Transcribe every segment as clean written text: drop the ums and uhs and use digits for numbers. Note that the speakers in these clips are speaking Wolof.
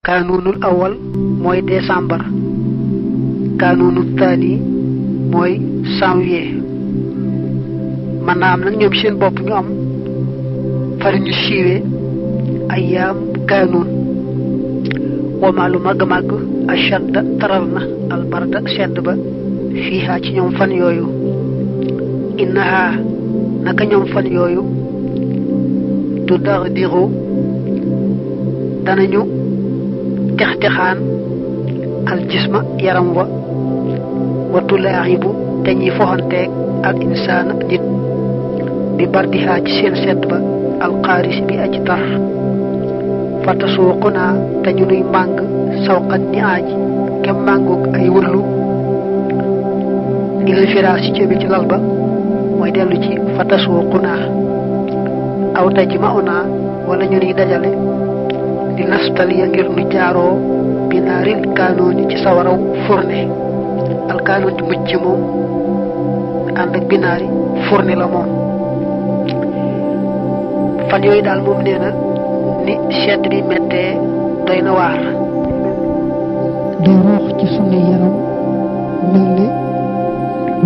kaanunul awal mooy décembre kaanunul taani mooy janvier man naa am nag ñoom seen bopp ñu am fari ñu siiwee ayyaam kaanun wama lu màgg-màgg ashadda taral na albarda sedd ba fiiha ci ñoom fan yooyu innaha naka ñoom fan yooyu du dax diru danañu textexaan al jisma yaram wa tulaaxibu te ñuy foxanteeg al insaana nit bi bardiha ci seen sedd ba alxaaris bi aji tar fata suuqunaa te ñu nuy màng sawqat ni aaji kem màngug ay wërlu ilal firaas ci jëme ci lal ba mooy dellu ci fata suuqunaa aw taj ma unaa wala ñu nuy dajale di nastaliya ngir nu jaaroo binaaril kaanooni ci sawaraw fourne alkaanoon di mucc moom ànd ak binaari fourne la moom fan yooyu daal moom nee na ni sedd bi mettee doy na waar day roox ci sunu yaram mel ne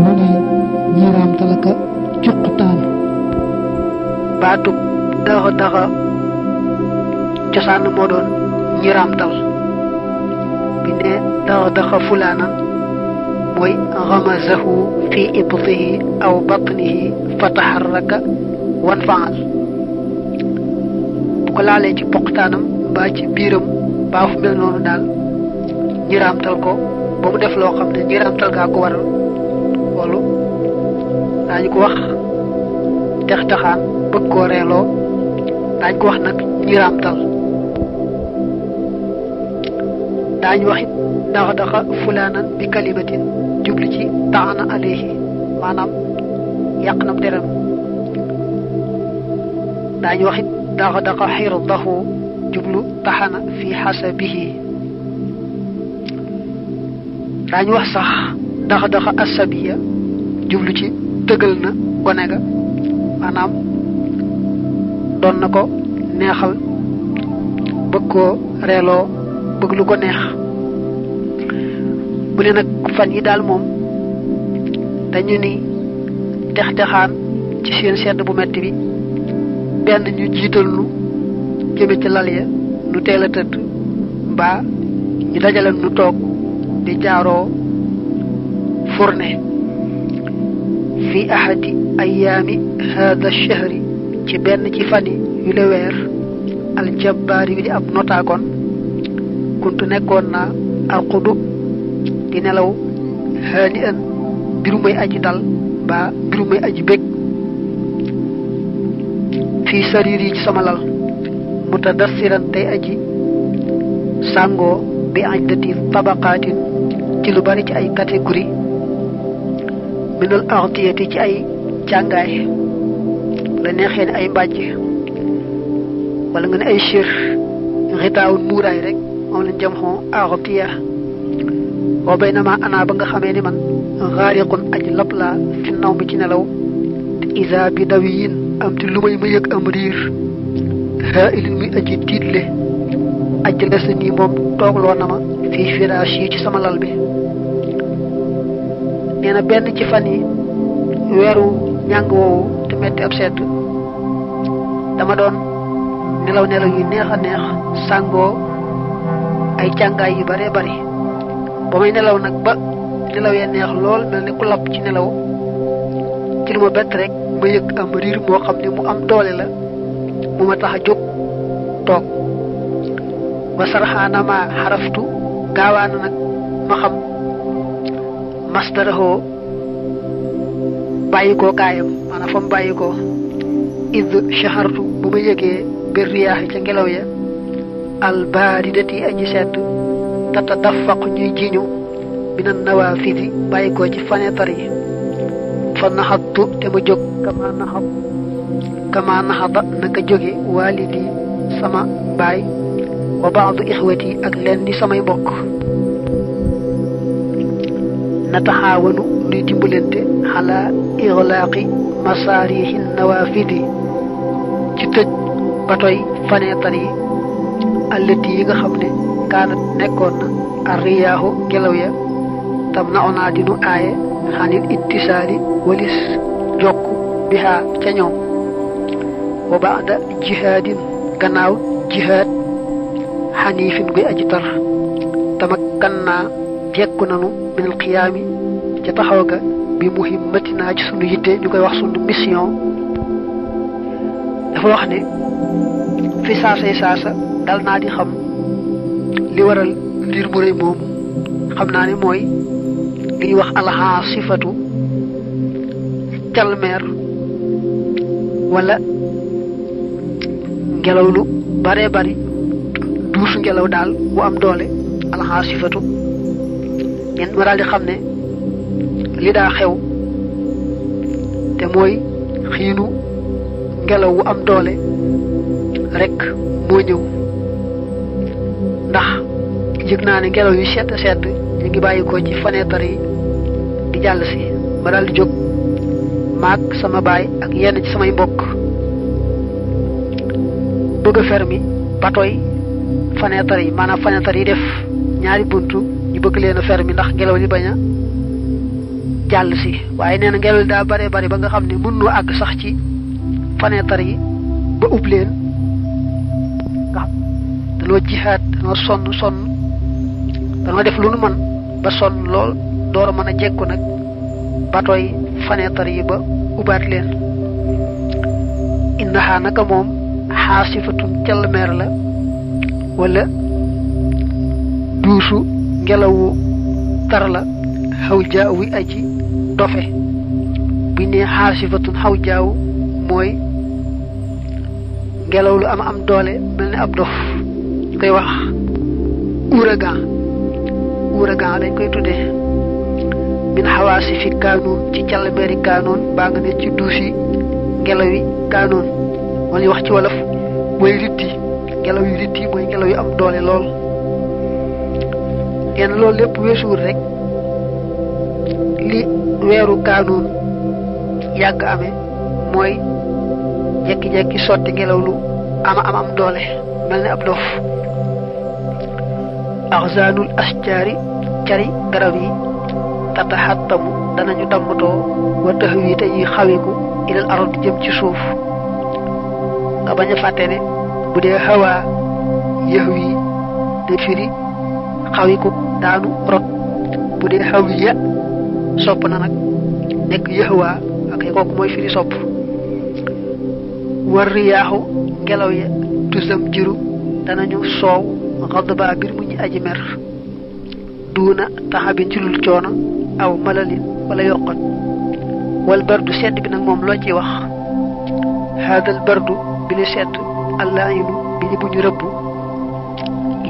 lu ne ñiraam talaka cuqutaan baatub daxa cosaan moo doon ñiraamtal bi ne daxa fulaanan mooy xamazahu fi ibtihi aw batnihi fataharraka wan faal bu ko laalee ci poqtaanam mbaa ci biiram baa fu mel noonu daal ñiraamtal ko ba mu def loo xam ne ñiraamtal gaa ko waral loolu daañu ko wax textaxaan bëgg koo reeloo daañu ko wax nag ñiraamtal daañu wax it daxa fulaanan bi kalimatin jubli ci taana alayhi maanaam yàq nam deram daañu wax it daxa xirdahu jublu taxana fi xasabihi daañu wax sax daxa asabiya jublu ci tëgal na gone ga maanaam doon na ko neexal bëgg koo reeloo bëgg lu ko neex bu ne nag fan yi daal moom dañu ni textexaan ci seen sedd bu metti bi benn ñu jiital nu jëme ci lal ya nu teel a tëdd mbaa ñu dajale nu toog di jaaroo fourne fi ahadi ayaami hada shahri ci benn ci fani yu le weer aljabbaari wi di ab notaakoon kuntu nekkoon naa alqudu di nelaw xaani an mbiru may aji dal ba mbiru may aji bég fii sariir yi ci sama lal mutadassiran tey aji sàngoo bi ajdati tabaqaatin ci lu bari ci ay catégorie minal ardiyati ci ay càngaay la neexee ne ay mbàjj wala nga ne ay chir xitaawun muuraay rek moom lañ jam xoo ardiya wa baynama ana ba nga xamee ni man xaariqun aji lap laa fi naw mi ci nelaw isa bi dawiyin am ti lu may ma yëg am riir haa ilin muy aji tiitle aji la sa nii moom toogloo na ma fii firaash yi ci sama lal bi nee na benn ci fan yi weeru ñàng woowu te metti ab sedd dama doon nelaw yu neex a neex sàngoo ay càngaay yu bare bari ba may nelaw nag ba nelaw ya neex lool mel ne ku lapp ci nelaw ci lu ma bett rek ma yëg am riir moo xam ne mu am doole la mu ma tax a jóg toog ba sarxaana ma xaraftu gaawaana nag ma xam masdarahoo bàyyi koo kaayam maanaam fa mu bàyyi koo id shahartu bu ma yëgee bir riyaaxi ca ngelaw ya albaaridati aji sedd tata dafaq ñuy jiñu minan nawaafidi bàyyi ko ci fenêtre yi fa naxattu te ma jóg kama naxada naka jóge waalidi sama baay wa baadu ixwati ak leen di samay mbokk nataxaawanu nuy dimbalante xalaa ixlaaqi masaarihi nawaafidi ci tëj batoy fenêtre yi allati yi nga xam ne kaanat nekkoon na arriyaahu ngelaw ya tam na onaa dinu aaye xanil ittisaali walis jokk bihaa ca ñoom wa baada jihaadin gannaaw jihaad xaniifin guy aji tar tamakkan naa jekku nanu minal xiyaami ca taxaw ga bi muhimmatinaa ci sunu yitte ñu koy wax sunu mission dafa wax ne fi saasay saasa dal naa di xam li waral mbir mu rëy moomu xam naa ne mooy li ñuy wax alxaasifatu calmeer wala ngelaw lu bare bari duusu ngelaw daal bu am doole alxaasifatu ñen ma daal di xam ne li daa xew te mooy xiinu ngelaw wu am doole rek moo ñëw ndax yëg naa ne ngelaw yu sedd sedd ñu ngi bàyyi ko ci fenêtre yi di jàll si ma daal di jóg maag sama baay ak yenn ci samay mbokk bëgg a fermi batoy fenêtre yi maanaam fenêtre yi def ñaari buntu ñu bëgg leen a fermi ndax ngelaw li bañ a jàll si waaye nee na ngelaw li daa bare bari ba nga xam ne mën noo àgg sax ci fenêtre yi ba ub leen ndax danoo jihaat danoo sonn danoo def lu nu mën ba sonn lool door a mën a jekku nag batoy fenêtre yi ba ubaat leen innaha naka moom xaasifatun calmeer la wala duusu ngelawu tar la xaw jaaw wi aji dofe bu ne xaasifatun xaw jaaw mooy ngelaw lu am doole mel ni ab dof ñu koy wax ouragan lañ koy tuddee min xawaasi fi kaanoon ci calmeeri kaanoon baa nga ne ci duusi ngelaw yi kaanoon wala ñu wax ci wolof mooy ritti ngelaw yu ritti mooy ngelaw yu am doole lool yenn loolu lépp weesuwul rek li weeru kaanoon yàgg amee mooy jekki-jekki sotti ngelaw lu am doole mel ni ab dof axzaanul asjaari cari garab yi tataxattamu danañu dammatoo wa tax wi te ñuy xawiku ilal arod jëm ci suuf nga bañ a fàtte ne bu dee xawaa yëx wi de firi xawiku daanu rot bu dee xaw ya sopp na nag nekk yëxwaa ak kooku mooy firi sopp war riyaaxu ngelaw ya tusam jiru danañu soow xadba bir mu ñu aji mer duuna taxabin ci lul coono aw malalin wala yokkat wal bardu sedd bi nag moom loo ciy wax haadal bardu bi li sedd allaayinu bi ñu bu ñu rëbb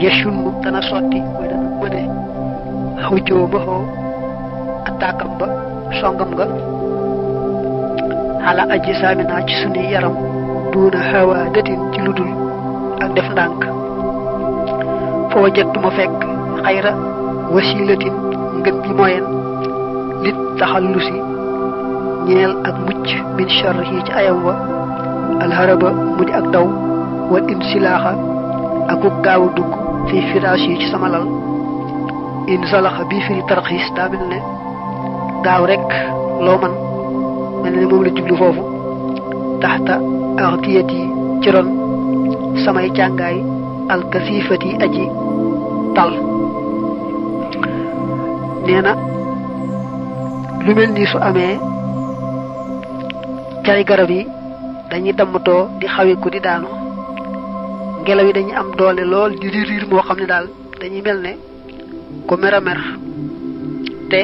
yashunnu dana sotti mooy dana mëne xujjoo maxoo attaakam ba songam nga xala aji saamina ci sunuy yaram duuna xawa datin ci ludul ak def ndànk fa wajattu ma fekk xayra wasilatin ngën gi moyen lit taxallusi ñeel ak mucc min sharrihi ci ayam wa alharaba mu di ak daw wal insilaaxa akuk gaaw a dugg fii firaas yi ci sama lal in salaxa bii firi tarxiis daa mel ne gaaw rek loo man mel ne moom la jublu foofu taxta artiyati ci ron samay càngaay alkasifati aji tal nee na lu mel nii su amee cari garab yi dañuy dammatoo di xawiku di daanu ngelaw yi dañuy am doole lool di riir moo xam ne daal dañuy mel ne ko mer a mer te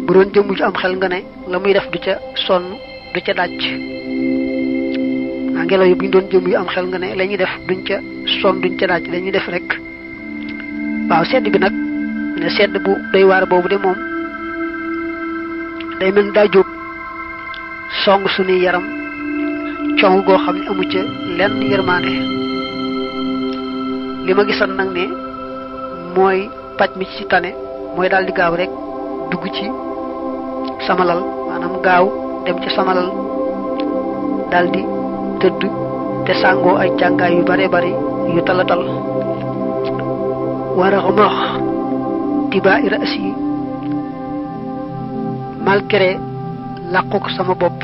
bu doon jëmm ju am xel nga ne la muy def du ca sonn du ca dàcc ngelaw yi bu ñu doon jëmm yu am xel nga ne la ñuy def duñ ca sonn duñ ca dàcc dañuy def rek waaw sedd bi nag ne sedd bu doy waar boobu de moom day mel daa jóg song suñuy yaram cong goo xam ne amu ca lenn yërmaande li ma gisoon nag ne mooy paj mi ci tane mooy daal di gaaw rek dugg ci sama lal maanaam gaaw dem ci sama lal daal di tëdd te sàngoo ay càngaay yu bare bari yu talatal waraxma tibaai rasi malgré làquk sama bopp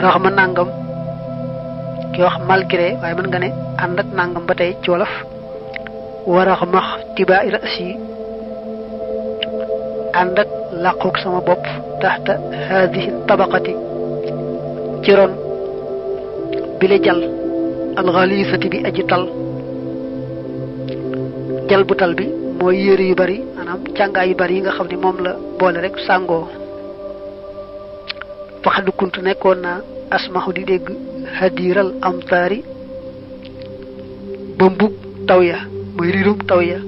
raxma nangam ki wax malgré waaye mën nga ne ànd ak nangam ba tey ci wolof waraxma tibaai rasi ànd ak làquk sama bopp taxta haadihi tabaqati ci ron bi la jal alxalisati bi aji tal jal bu tal bi mooy yére yu bari maanaam càngaay yu bari yi nga xam ne moom la boole rek sàngoo faxadu kuntu nekkoon naa asmaxu di dégg hadiral amtaari ba mbug taw ya muy riirum taw ya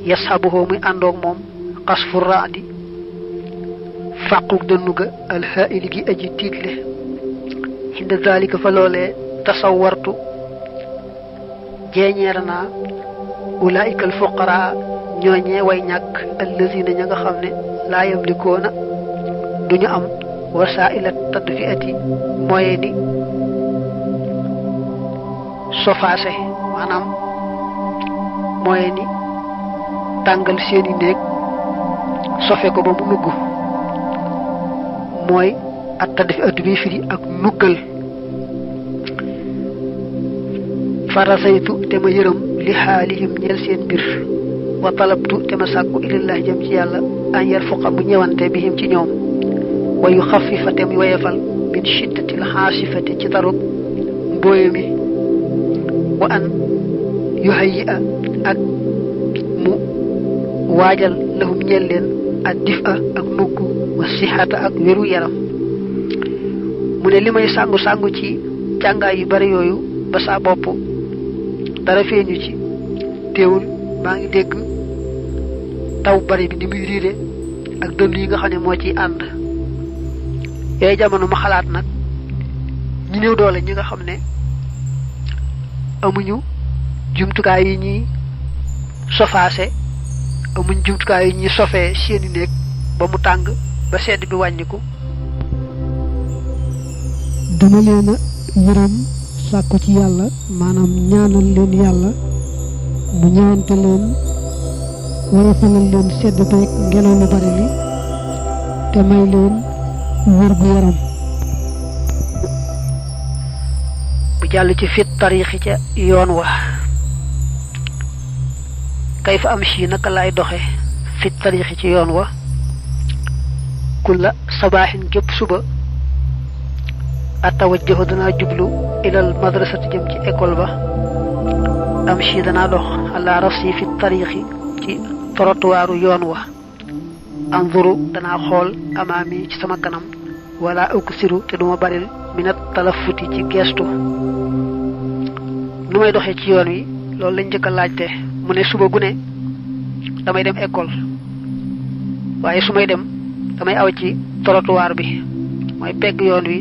yasxabuhoo muy àndoog moom xasfu raadi fàquk dënnu ga alxaili gi aji tiitle inda zalika fa loolee tasawartu jeeñeera naa ulaika alfuqaraa ñooñee way ñàkk allazina ña nga xam ne laa yamlikoona duñu am wasaila tadfiati mooye ni sofaase maanaam mooye ni tàngal seeni néeg sofe ko ba mu nugg mooy at tadfiatu bi firi ak nuggal farasaytu te ma yërëm li xaalihim ñeel seen mbir wa talabtu te ma sàkku ilallah jëm ci yàlla an yarfuqa mu ñëwante bihim ci ñoom wa yu xafifa te mu woyefal min shiddatil xaasifati ci tarub mbooye mi wa an yuhayyi a ak mu waajal lahum ñeel leen ak dif a ak nugg wa sixata ak wéru yaram mu ne li may sàngu ci càngaay yu bari yooyu ba saa bopp dara feeñu ci teewul maa ngi dégg taw bari bi ni muy riire ak dënn yi nga xam ne moo ciy ànd yooyu jamono ma xalaat nag ñi néew doole ñi nga xam ne amuñu jumtukaay yi ñuy sofaase amuñ jumtukaay yi ñuy sofee seeni néeg ba mu tàng ba sedd bi wàññiku dama leen a yërëm sàkku ci yàlla maanaam ñaanal leen yàlla mu ñaante leen woyofalal leen sedd beeg ngelaw lu bari li te may leen wér gu yaram bu jàll ci fit tariixi ca yoon wa kay fa am si naka lay doxe fit tariixi ci yoon wa kulla sabaaxin gépp suba atawajjahu danaa jublu ilal madrasati jëm ci école ba am si danaa dox ala rasi fi tariixi ci trottoiru yoon wa anzuru danaa xool amaami ci sama kanam wala uksiru te duma baril minat talafuti ci geestu nu may doxee ci yoon wi loolu lañ njëkk a laajte mu ne suba gu ne damay dem école waaye su may dem damay aw ci trottoir bi mooy pegg yoon wi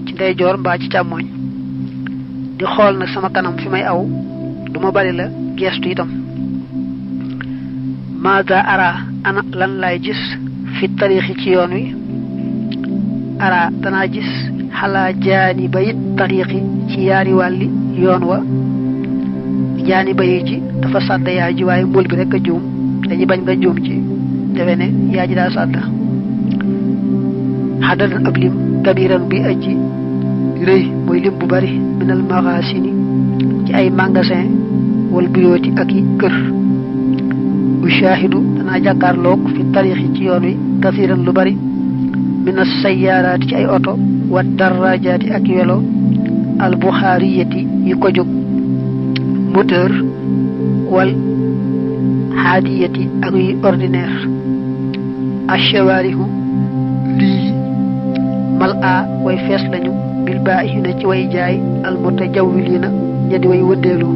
ci ndeyjoor mbaa ci càmmooñ di xool nag sama kanam fi may aw duma bari la geestu itam maada ara ana lan laay gis fi tariixi ci yoon wi ara danaa gis xalaa jaani bayit tariixi ci yaari wàlli yoon wa jaani bayi ji dafa sàdda yaay ji waaye mbul bi rek a juum dañuy bañ nga juum ci defe ne yaay ji daa sàdda xadadan ab lim kabiran bi aji rëy mooy lim bu bari minal magaasini ci ay magasin wal buyooti ak i kër ushaahidu danaa jàkkaarloog fi tariixi ci yoon wi kasiran lu bari minas sayyaaraati ci ay oto wa darrajaati ak welo al buxaariyati yi ko jóg moteur wal haadiyati ak yu ordinaire achawaarihu lii mal a way fees lañu bil baahina ci way jaay al mutajawwilina ña di way wëndeelu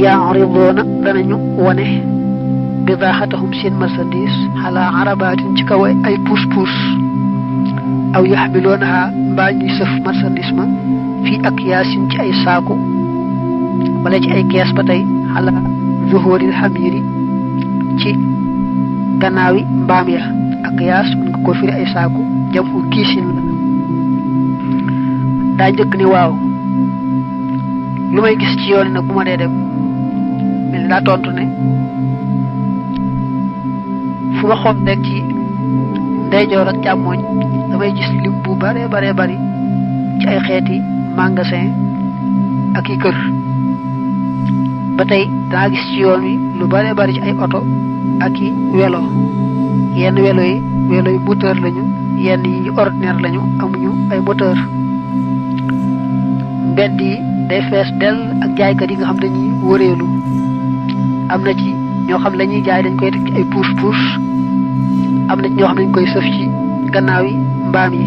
yaaridoona danañu wone bidaaxatahum seen marchandise xalaa arabaatin ci kaw ay puus aw yaxmiloonaha mbaa ñuy sëf marchandise ma fii ak yaasin ci ay saaku wala ci ay kees ba tey xalaa zuhuril xamiiri ci gannaawi mbaam ya ak yaas mën nga ko firi ay saaku jamu kiisin la daa njëkk ni waaw lu may gis ci yoon nag bu ma dee dem mel daa tontu ne fu ma xool rek ci ndeyjoor ak càmmooñ damay gis lim bu bare bari ci ay xeeti magasin ak i kër ba tey daa gis ci yoon wi lu bare bari ci ay oto ak i welo yenn welo yi moteur lañu yenn yi ordinaire lañu amuñu ay moteur mbedd yi day fees del ak jaaykat yi nga xam dañuy wëreelu am na ci ñoo xam lañuy jaay dañ koy teg ci ay puus am na ci ñoo xam dañ koy sëf ci gannaaw yi mbaam yi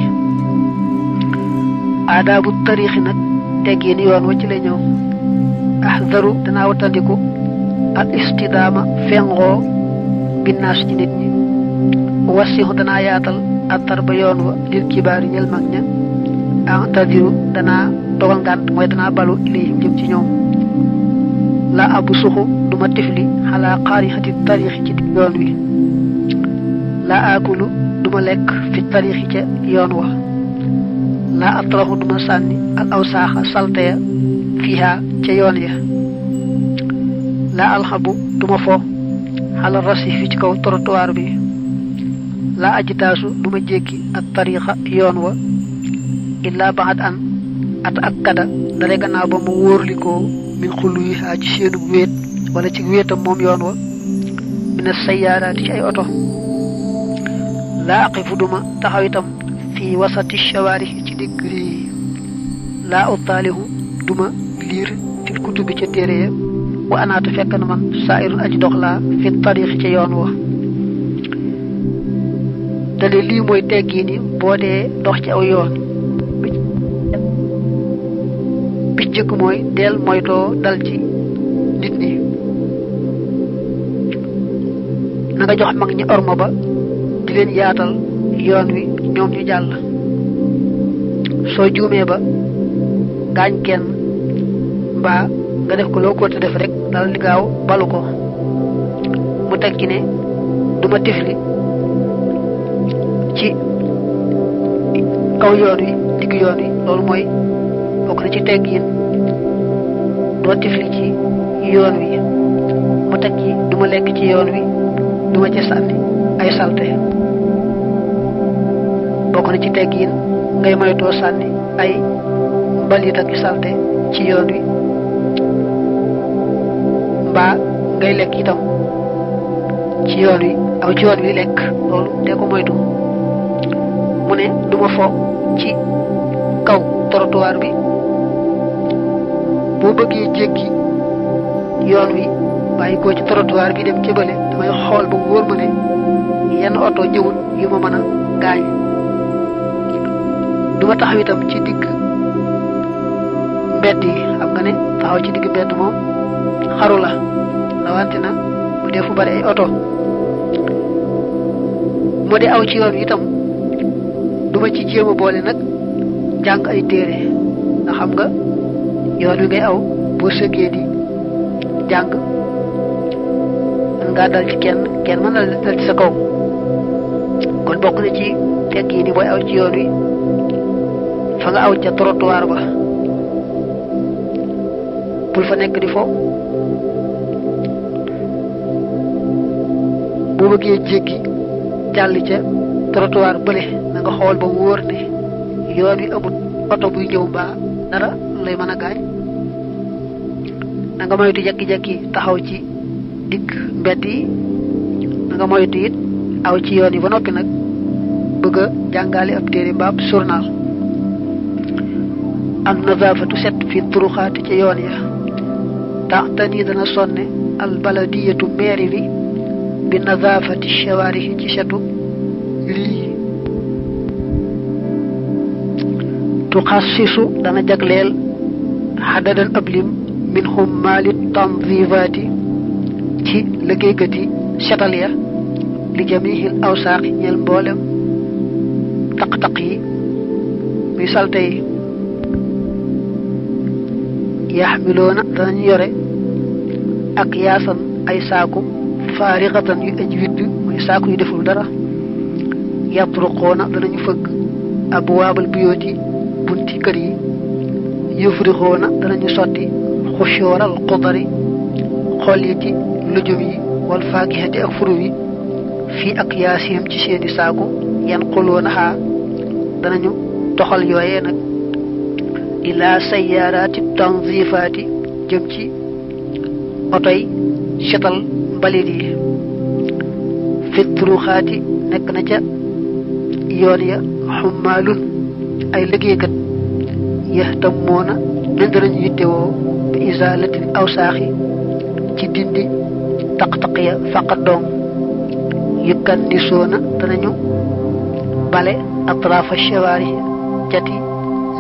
aadaabu tariixi nag teggin yoon wa ci la ñëw ahdaru danaa watandiku al istidaama fengoo binnaas ci nit ñi wasixu danaa yaatal attar ba yoon wa lil kibaari ñel mag ña antadiru danaa dogal ngànt mooy danaa balu ilayhim jëm ci ñoom la abu suxu duma tifli xalaa xaarixati tariixi ci yoon wi la aakulu duma lekk fi tariixi ca yoon wa la atraxu duma sànni ak aw saaxa salteya fiha ca yoon ya la alxabu duma fo xala rasifi ci kaw trottoir bi la ajitaasu duma jéggi ak tariixa yoon wa illa baxat an at ak kada dara gannaaw ba mu wóorlikoo min xullu yi ci seenu wéet wala ci wéetam moom yoon wa mina sayyaaraati ci ay oto laa aqifu duma taxaw itam fii wasati shawaari ci digg yi laa utaalihu duma liir fil kutubi ca téere ya wa anaata fekk na man saa'irun aji dox laa fi tariixi ca yoon wa dale lii mooy teggi ni boo dee dox ci aw yoon bi jëkk mooy del moytoo dal ci nit ñi na nga jox mag ñi orma ba di leen yaatal yoon wi ñoom ñu jàll soo juumee ba gaañ kenn mbaa nga def ko loo ko te def rek dal di gaaw balu ko mu teg ci ne duma tifli ci kaw yoon wi digg yoon wi loolu mooy bokk na ci teggin doo tifli ci yoon wi mu teg ci duma lekk ci yoon wi duma ci sànni ay salte bokk na ci teggin ngay moytoo sànni ay mbalit ak salte ci yoon wi mbaa ngay lekk itam ci yoon wi aw ci yoon wi lekk loolu te ko moytu mu ne duma fo ci kaw trottoir bi boo bëggee jéggi yoon wi bàyyi ko ci trottoir bi dem ci bële damay xool ba wóor ma ne yenn oto ñëwul yu ma mën a gaañ duma taxaw itam ci digg mbedd yi xam nga ne taxaw ci digg mbedd moom xaru la rawante na bu dee fu bari ay oto moo di aw ci yoon wi itam duma ci jéem a boole nag jàng ay téere nga xam nga yoon wi ngay aw boo sëggee di jàng mën ngaa dal ci kenn mën na dal ci sa kaw kon bokk na ci tegg yi ni booy aw ci yoon wi fa nga aw ca trottoir ba bul fa nekk di fo boo bëggee jéggi jàll ca trottoir bële na nga xool ba wóor ne yoon wi amul oto buy ñëw mbaa dara lay mën a gaañ na nga moytu jekki-jekki taxaw ci digg mbedd yi na nga moytu it aw ci yoon yi ba noppi nag bëgg a jàngale ab téere mbaab journal an nazaafatu set fi turuxaati ci yoon ya tax te nii dana sonne al baladiyatu meeri bi bi nazaafati shawaarihi ci setu lii tuxassisu dana jagleel xadadan ab lim min xummaali tanzifaati ci liggéeykati setal ya li jamihil awsaaqi ñeel mboolem taq-taq yi muy salte yi yaxmiloona danañu yore ak yaasan ay saaku faarixatan yu aj widd muy saaku yu deful dara yatruqoona danañu fëgg abwaabal buyooti bunti kër yi yufrixoona danañu sotti xushuur al xudari xolliti lujum yi wal faakihati ak furu yi fii ak yaasihim ci seeni saaku yan xuloonaxaa danañu toxal yooyee nag ila sayyaaraati tanzifaati jëm ci otoy setal mbalit yi fitruxaati nekk na ca yoon ya xummaalun ay liggéeykat yahtamoona ne danañu yittewoo bi isaalatin awsaaxi ci dindi taq-taq ya faqat doom yukkandisoona danañu bale atrafa shawaari jati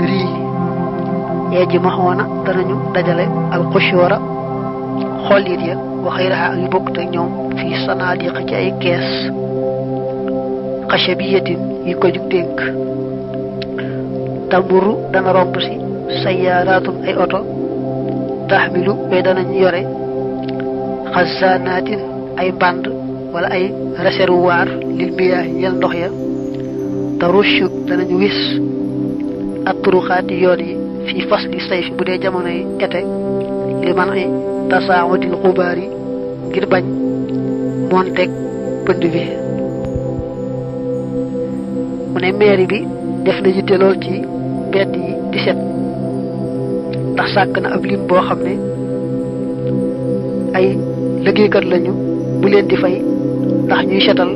rii yeeji maxoona danañu dajale alxushoora xollit ya wa xayraha ak yu bokkut ak ñoom fii sanaadiq ci ay kees xashabiyatin yi ko jug dénk tamuru dana romb si sayaaraatum ay oto taxmilu yooyu danañ yore xasaanaatin ay mbànd wala ay réservoir lil miyaa yel ndox ya tarushu danañu wis atruxaati yoon yi fii fasli sayf bu dee jamonoy été li man ay tasaawatil xubaar yi ngir bañ monteeg pënd bi mu ne mairie bi def na yitte lool ci mbedd yi di set ndax sàkk na ab lim boo xam ne ay liggéeykat lañu bu leen di fay ndax ñuy setal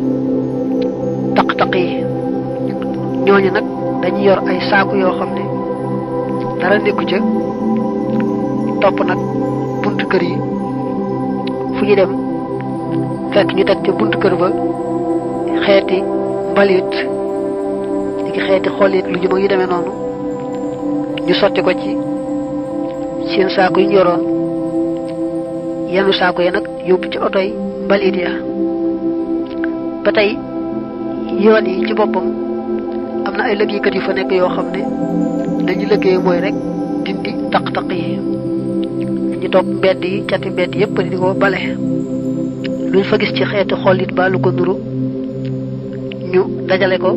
taq-taq yi ñooñu nag dañuy yor ay saaku yoo xam ne dara nekku ca topp nag buntu kër yi fu ñu dem fekk ñu teg ca buntu kër ba xeeti mbalit di xeeti xollit lu juma yu demee noonu ñu sotti ko ci seen saaku yi ñu yoroon yenu saaku yi nag yóbbu ci oto yi mbalit ya ba tey yoon yi ci boppam am na ay liggéeykat yu fa nekk yoo xam ne dañu liggéey mooy rek dindi taq-taq yi ñu topp mbedd yi cati mbedd yépp di ko bale luñ fa gis ci xeeti xollit ba lu ko nuru ñu dajale ko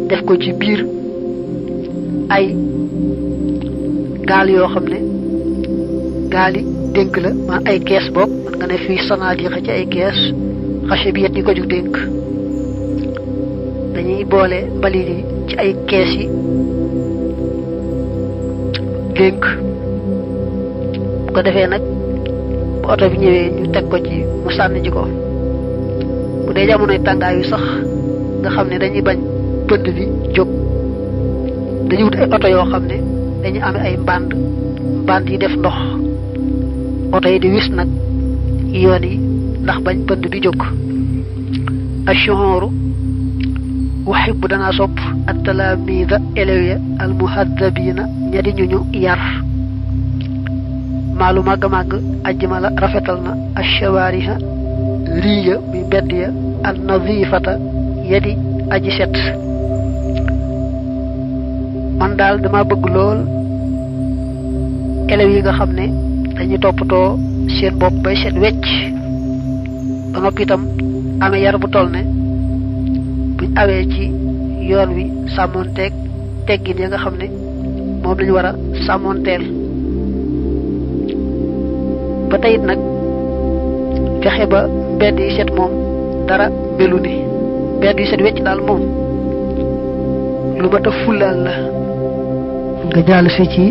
def ko ci biir ay gaal yoo xam ne gaali dénk la man ay kees boog man nga ne fii sanaadiqa ci ay kees xase bi yet ñi ko jug dénk dañuy boole mbalit yi ci ay kees yi dénk bu ko defee nag bu oto bi ñëwee ñu teg ko ci mu sànni ji ko bu dee jamonoy tàngaay yu sax nga xam ne dañuy bañ pënd bi jóg dañuy wut ay oto yoo xam ne dañuy amee ay mbànd yi def ndox oto yi di wis nag yoon yi ndax bañ pënd bi jóg ashuhuru uhibbu danaa sopp at-talaamiida élèves ya al-muhaddabiina ña di ñu yar maalu màgg màgg ajmala rafetal na ash-shawaariha riya muy mbedd ya an-nadiifata ya di aji set man daal dama bëgg lool élèves yi nga xam ne dañuy toppatoo seen bopp bay set wecc ba noppi itam amee yar bu toll ne buñ awee ci yoon wi sàmmoonteeg teggin ya nga xam ne moom lañu war a sàmmoonteel ba teyit nag fexe ba mbedd yi set moom dara melu ni mbedd yi set wecc daal moom lu ma ta fullaal la nga jàll si ci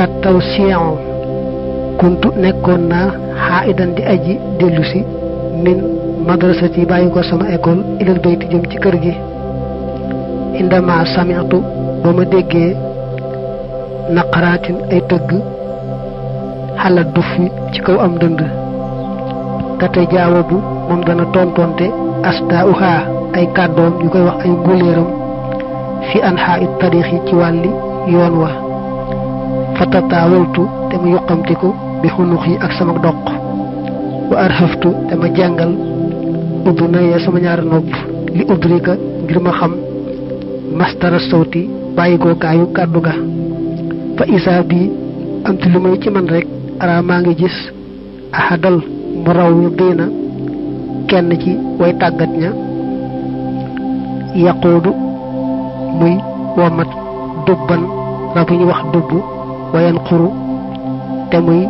at taw siyon kuntu nekkoon naa xaa idan di aji dellu si min madrasati bàyyi ko sama école ilal bayti jëm ci kër gi indama sami'tu ba ma déggee naqaraatin ay tëgg xalaat du fi ci kaw am dënd kate jaawabu moom dana tontonte asta uha ay kàddoom ñu koy wax ay guléeram fi anha it tarix yi ci wàlli yoon wa fatataawaltu te ma yuqamtiku bi xunux yi ak sama doq wa arhaftu te ma jàngal ubbi na yee sama ñaari nopp li udrika ngir ma xam mastara sawti bàyyikookaayu kàddu ga fa isaa bi am ti lu may ci man rek ara maa ngi gis ahadal mu raw yu diina kenn ci way tàggat ña yaquudu muy womat dubban rabu ñu wax dubb wayan xuru te muy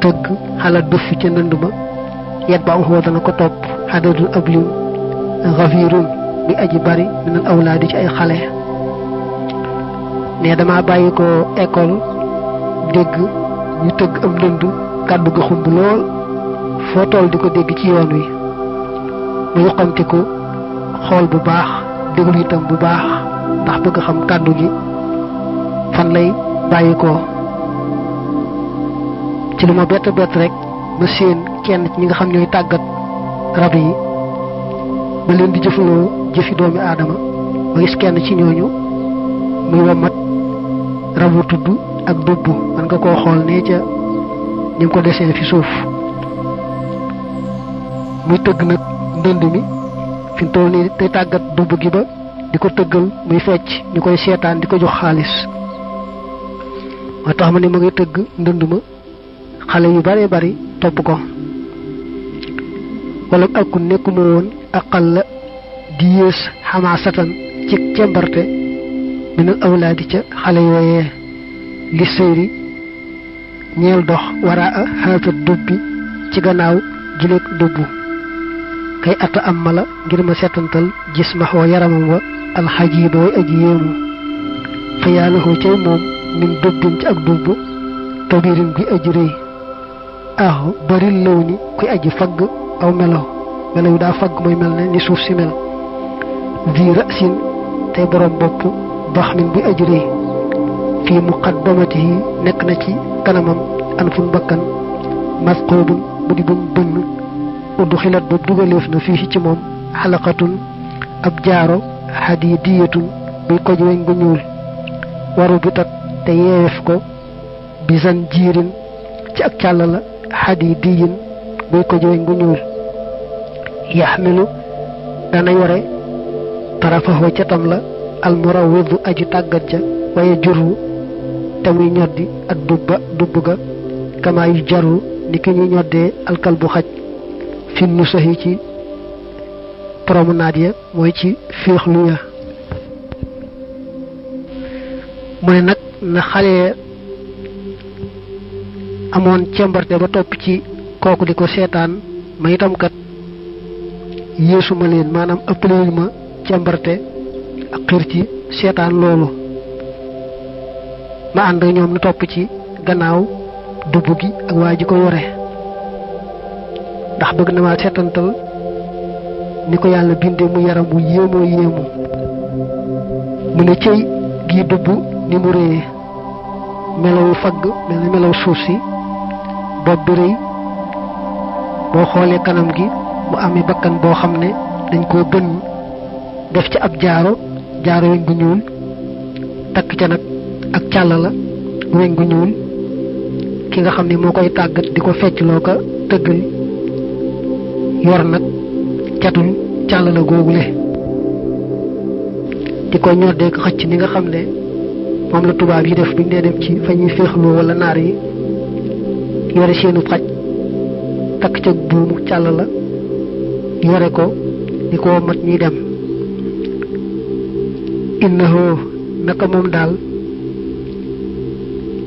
tëgg xala duf ci ndënd ma yet ba am dana ko topp xadadul ab lim xafirun bi aji bari minal awlaadi ci ay xale ne dama bàyyi ko école dégg ñu tëgg am ndënd kàddu ga xumb lool foo toll di ko dégg ci yoon wi mu yoqamti ko xool bu baax déglu itam bu baax ndax bëgg xam kàddu gi fan lay bàyyi ko ci lu ma bett rek ma seen kenn ci ñi nga xam ñooy tàggat rab yi ba leen di jëfaloo jëfi doomi aadama ma gis kenn ci ñooñu muy wamat rabu tudd ak dubb man nga koo xool nee ca ñu ko desee fi suuf muy tëgg nag ndënd mi fi mu toll nii day tàggat dubb gi ba di ko tëggal muy fecc ñu koy seetaan di ko jox xaalis moo tax ma ne ma ngay tëgg ndënd ma xale yu bare bari topp ko wala akku nekkuma woon aqal la di yées xamaasatan ci cembarte minal awlaadi ca xale yooyee li sëyri ñeel dox waraa xaata dubbi ci gannaaw gileeg dubbu kay ata am mala ngir ma setantal gis ma xoo yaramam wa alxajiba way aji yéemu fa yaalahoo cay moom min dubbin ci ak dubbu kabirin bi aji rëy ahu baril law ni kuy aji fagg aw melaw yu daa fagg mooy mel ne ni suuf si mel vi rasin tey borom bopp baxmin bi aji rëy fii muqaddamatihi nekk na ci kanamam anfun bakkan masqubun bu di buñ bënn uddu xilat boobu dugaleef na fii ci moom xalaqatun ab jaaro xadidiyatun buy koj weñ gu ñuul waru bitat te yeewef ko bisan jiirin ci ak càll la xadidiyin buy koj weñ gu ñuul yaxmilu dana yore tarafahu ca tam la almurawwidu aji tàggat ja waaye juru te muy ñoddi ak dubb ga kama yu jaru ni ki ñuy ñoddee alkal bu xaj fi nu saxi ci promenade ya mooy ci féexlu ya mu ne nag na xale amoon cembarte ba topp ci kooku di ko seetaan ma itam kat yéesuma leen maanaam ëppalewuñ ma cembarte ak xir ci seetaan loolu ma ànd ñoom nu topp ci gannaaw dubb gi ak waa ji ko yore ndax bëgg na maa seetantal ni ko yàlla bindee mu yaram mu yéemoo yéemu mu ne cëy gii dubb ni mu réyee melawu fagg mel ni melaw suuf si bopp bi rëy boo xoolee kanam gi mu amee bakkan boo xam ne dañ koo bënn def ci ab jaaro weñ gu ñuul takk ca nag ak càll la weñ gu ñuul ki nga xam ne moo koy tàggat di ko feccloo ko tëggal yor nag catul càll la googule di ko ñoddee ko xëcc ni nga xam ne moom la tubaab yi def buñ dee dem ci fa ñuy féexloo wala naar yi yore seenu xaj takk ca buumu càll la yore ko di ko mat ñuy dem innahu naka moom daal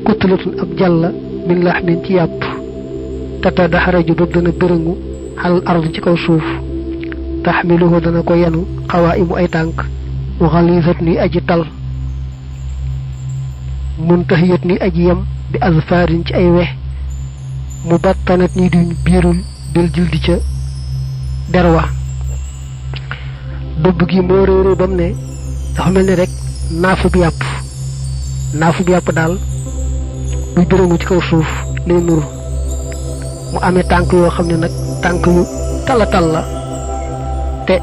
kutlatun ab jàlla min laxmin ci yàpp tata daxaraju bopp dana bërëngu xalal ard ci kaw suuf taxmiluhu dana ko yenu xawaa imu ay tànk mu xalisat ni aji tal muntahiyat ni aji yem bi azfarin ci ay wex mu battanat ni duñ biirul bil jildi ca derwa dubb gi moo réeré bam ne dafa mel ni rek naafu bi yàpp daal buy bërëngu ci kaw suuf lay nuru mu amee tànk yoo xam ne nag tànk yu tal la te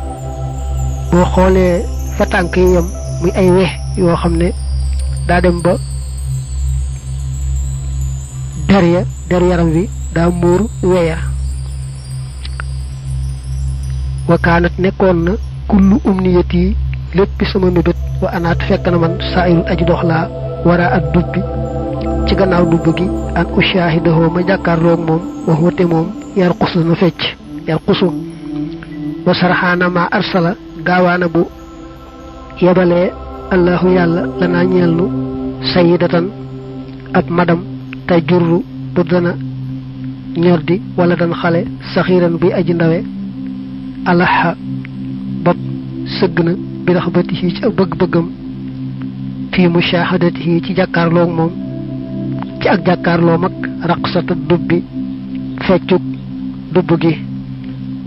boo xoolee fa tànk yi yam muy ay wex yoo xam ne daa dem ba der yaram wi daa muur weya wakaanat nekkoon na kullu umniyati lépp sama mébét wa anaat fekk na man saa'irul aji dox laa wara ak dubbi ci gannaaw dubb gi an ushahidahoo ma jàkkaarloog moom wax wate moom yar xus na fecc yar xusu wa sarxaana ma arsala gaawaana bu yebalee allahu yàlla lanaa ñeel nu sayidatan ab madam tajurru bu dana ñordi wala dan xale saxiran bi aji ndawe alaha bopp sëgg na bi raxbatihi ci ak bëgg-bëggam fi mushahadatihi ci jàkkaarloo moom ci ak jàkkaarloo mag raqsata dubbi feccuk dubb gi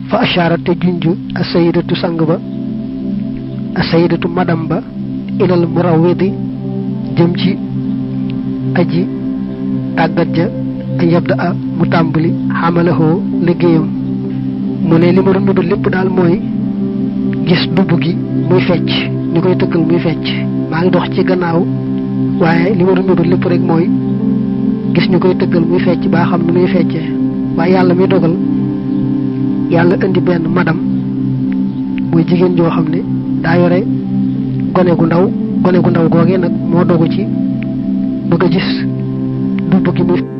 fa asharat te junju asayidatu sang ba asayidatu madam ba ilal murawwidi jëm ci aji tàggat ja an yabda a mu tàmbali xamalahoo liggéeyam mu ne li ma doon mëbal lépp daal mooy gis dubb gi muy fecc ñu koy tëggal muy fecc maa ngi dox ci gannaaw waaye li ma doon mëbal lépp rek mooy gis ñu koy tëggal muy fecc baa xam nu muy feccee waaye yàlla mi dogal yàlla indi benn madam muy jigéen joo xam ne daa yore gone gu ndaw googee nag moo dogu ci bëgg a gis dubb gi muy